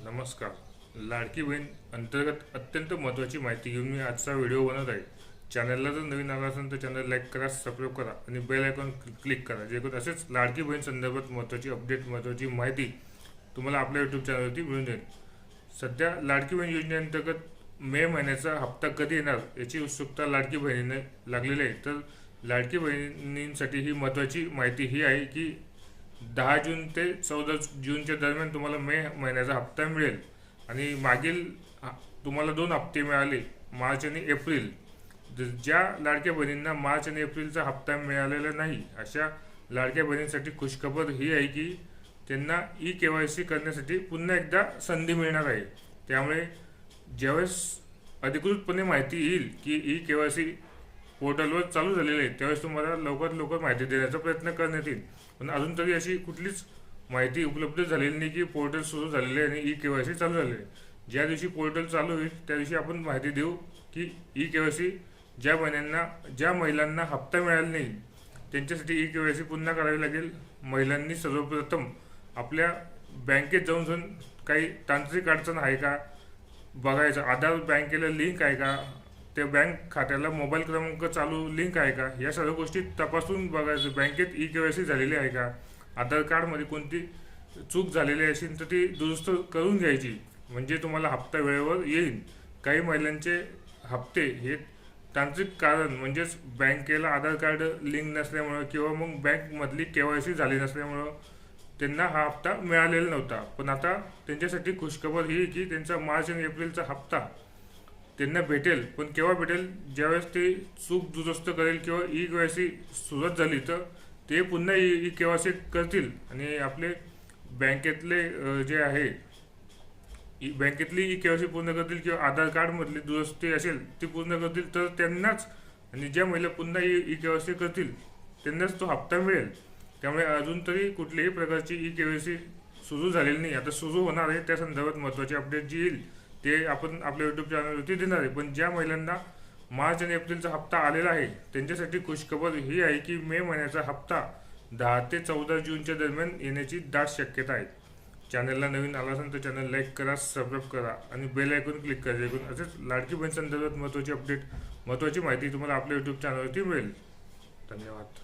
नमस्कार. लाडकी बहीण अंतर्गत अत्यंत महत्त्वाची माहिती घेऊन मी आजचा व्हिडिओ बनवत आहे. चॅनलला जर नवीन आला असेल तर चॅनल लाईक करा, सबस्क्राईब करा आणि बेल आयकॉन क्लिक करा, जेणेकरून असेच लाडकी बहीण संदर्भात महत्त्वाची अपडेट, महत्त्वाची माहिती तुम्हाला आपल्या यूट्यूब चॅनलवरती मिळून जाईल. सध्या लाडकी बहीण योजनेअंतर्गत मे महिन्याचा हप्ता कधी येणार याची उत्सुकता लाडकी बहिणीने लागलेली आहे. तर लाडकी बहिणींसाठी ही महत्त्वाची माहिती ही आहे की 10 जून ते 14 जूनच्या दरम्यान तुम्हाला मे महिन्याचा हप्ता मिळेल. आणि मागील तुम्हाला 2 हप्ते मिळाले, मार्च आणि एप्रिल. ज्या लाडक्या बहिणींना मार्च आणि एप्रिलचा हप्ता मिळालेला नाही, अशा लाडक्या बहिणींसाठी खुशखबर ही आहे की त्यांना KYC करण्यासाठी पुन्हा एकदा संधी मिळणार आहे. त्यामुळे ज्यावेळेस अधिकृतपणे माहिती येईल की KYC पोर्टलवर चालू झालेले आहे, त्यावेळेस तुम्हाला लवकरात लवकर माहिती देण्याचा प्रयत्न करण्यात येईल. पण अजून तरी अशी कुठलीच माहिती उपलब्ध झालेली नाही की पोर्टल सुरू झालेले आहे आणि KYC चालू झाले आहे. ज्या दिवशी पोर्टल चालू होईल त्या दिवशी आपण माहिती देऊ की KYC ज्या महिलांना हप्ता मिळाला नाही त्यांच्यासाठी KYC पुन्हा करावी लागेल. महिलांनी सर्वप्रथम आपल्या बँकेत जाऊन काही तांत्रिक अडचण आहे का बघायचं. आधार बँकेला लिंक आहे का, त्या बँक खात्याला मोबाईल क्रमांक चालू लिंक आहे का, या सर्व गोष्टी तपासून बघायचं. बँकेत KYC झालेली आहे का, आधार कार्डमध्ये कोणती चूक झालेली असेल तर ती दुरुस्त करून घ्यायची, म्हणजे तुम्हाला हप्ता वेळेवर येईल. काही महिलांचे हप्ते हे तांत्रिक कारण म्हणजेच बँकेला आधार कार्ड लिंक नसल्यामुळं किंवा मग बँकमधली KYC झाली नसल्यामुळं त्यांना हा हप्ता मिळालेला नव्हता. पण आता त्यांच्यासाठी खुशखबर ही की त्यांचा मार्च आणि एप्रिलचा हप्ता त्यांना भेटेल. पण केव्हा भेटेल? ज्यावेळेस ते चूक दुरुस्त करेल किंवा KYC सुरुवात झाली तर ते पुन्हा KYC करतील आणि आपले बँकेतले जे आहे बँकेतली KYC पूर्ण करतील किंवा आधार कार्डमधली दुरुस्ती असेल ती पूर्ण करतील, तर त्यांनाच, आणि ज्या महिला पुन्हा KYC करतील त्यांनाच तो हप्ता मिळेल. त्यामुळे अजून तरी कुठल्याही प्रकारची KYC सुरू झालेली नाही. आता सुरू होणार आहे, त्या संदर्भात महत्त्वाची अपडेट जी येईल ते आपण आपल्या यूट्यूब चॅनलवरती देणार आहे. पण ज्या महिलांना मार्च आणि एप्रिलचा हप्ता आलेला आहे त्यांच्यासाठी खुशखबर ही आहे की मे महिन्याचा हप्ता 10 ते 14 जूनच्या दरम्यान येण्याची दाट शक्यता आहे. चॅनलला नवीन आला असेल तर चॅनल लाईक करा, सबस्क्राईब करा आणि बेल आयकॉन क्लिक करा, जेणेकरून असेच लाडकी बहीण संदर्भात महत्त्वाची अपडेट, महत्त्वाची माहिती तुम्हाला आपल्या यूट्यूब चॅनलवरती मिळेल. धन्यवाद.